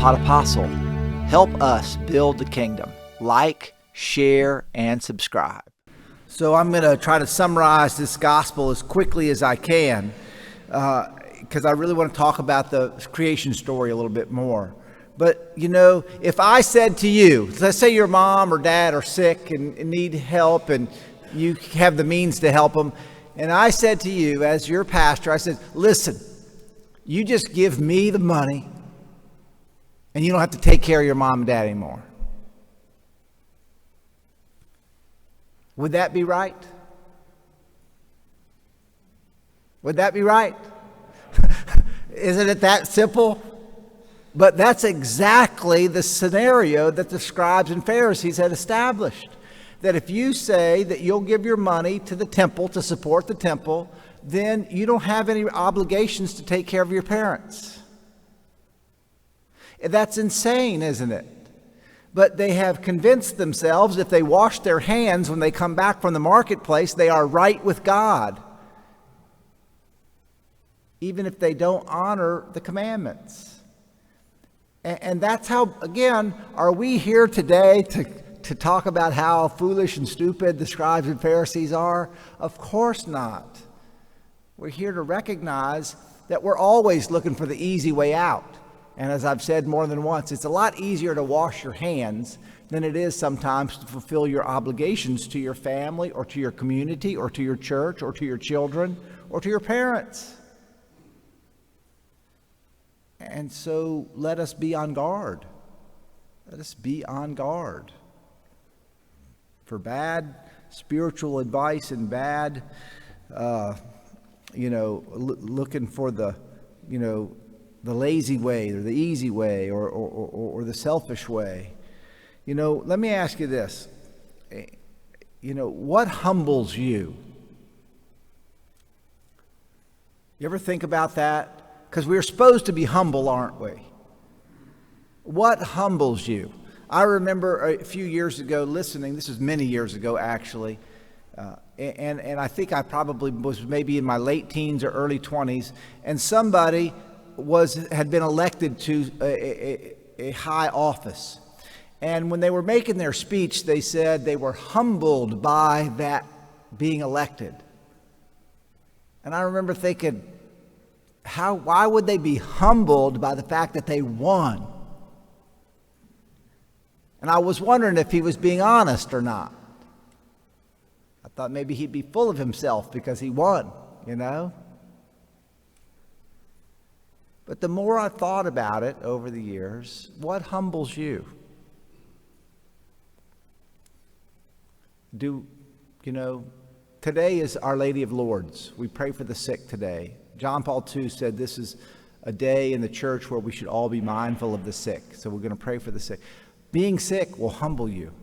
Pod Apostle. Help us build the kingdom. Like, share, and subscribe. So I'm going to try to summarize this gospel as quickly as I can because I really want to talk about the creation story a little bit more. But, you know, if I said to you, let's say your mom or dad are sick and need help and you have the means to help them, and I said to you as your pastor, I said, listen, you just give me the money and you don't have to take care of your mom and dad anymore. Would that be right? Would that be right? Isn't it that simple? But that's exactly the scenario that the scribes and Pharisees had established. That if you say that you'll give your money to the temple to support the temple, then you don't have any obligations to take care of your parents. That's insane, isn't it? But they have convinced themselves if they wash their hands when they come back from the marketplace, they are right with God, even if they don't honor the commandments. And that's how, again, are we here today to talk about how foolish and stupid the scribes and Pharisees are? Of course not. We're here to recognize that we're always looking for the easy way out. And as I've said more than once, it's a lot easier to wash your hands than it is sometimes to fulfill your obligations to your family or to your community or to your church or to your children or to your parents. And so let us be on guard. Let us be on guard for bad spiritual advice and bad, looking for the lazy way or the easy way or the selfish way. You know, let me ask you this. You know, what humbles you? You ever think about that? Because we're supposed to be humble, aren't we? What humbles you? I remember a few years ago listening, this was many years ago actually, and I think I probably was maybe in my late teens or early 20s, and somebody had been elected to a high office. And when they were making their speech, they said they were humbled by that being elected. And I remember thinking, why would they be humbled by the fact that they won? And I was wondering if he was being honest or not. I thought maybe he'd be full of himself because he won, you know? But the more I thought about it over the years, what humbles you? Today is Our Lady of Lourdes. We pray for the sick today. John Paul II said this is a day in the church where we should all be mindful of the sick. So we're going to pray for the sick. Being sick will humble you,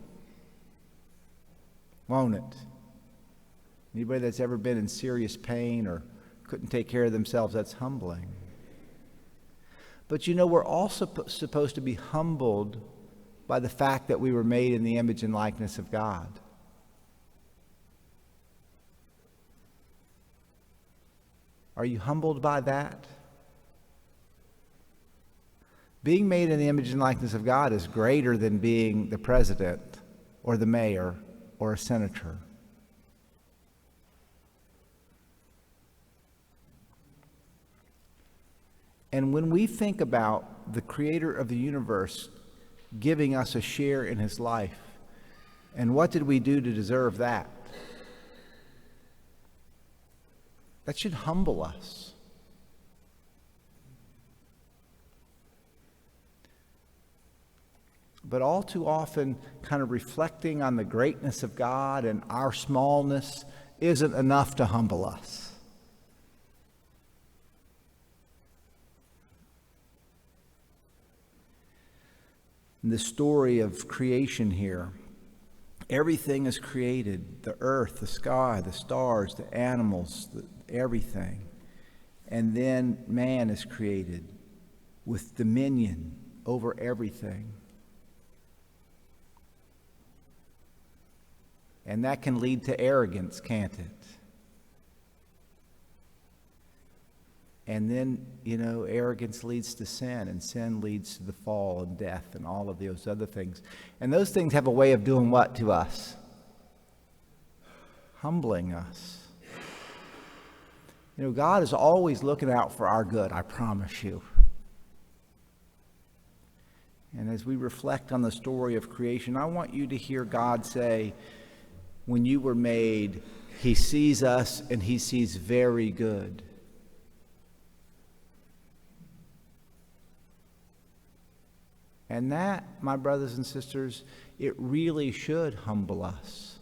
won't it? Anybody that's ever been in serious pain or couldn't take care of themselves, that's humbling. But you know, we're also supposed to be humbled by the fact that we were made in the image and likeness of God. Are you humbled by that? Being made in the image and likeness of God is greater than being the president or the mayor or a senator. And when we think about the creator of the universe giving us a share in his life, and what did we do to deserve that? That should humble us. But all too often, kind of reflecting on the greatness of God and our smallness isn't enough to humble us. In the story of creation here, everything is created, the earth, the sky, the stars, the animals, everything. And then man is created with dominion over everything. And that can lead to arrogance, can't it? And then, arrogance leads to sin, and sin leads to the fall and death and all of those other things. And those things have a way of doing what to us? Humbling us. God is always looking out for our good, I promise you. And as we reflect on the story of creation, I want you to hear God say, when you were made, He sees us and He sees very good. And that, my brothers and sisters, it really should humble us.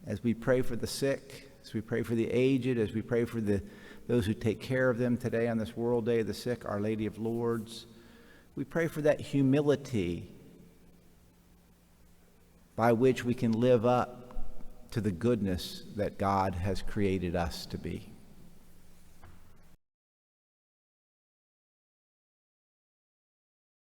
As we pray for the sick, as we pray for the aged, as we pray for those who take care of them today on this World Day of the Sick, Our Lady of Lourdes, we pray for that humility by which we can live up to the goodness that God has created us to be.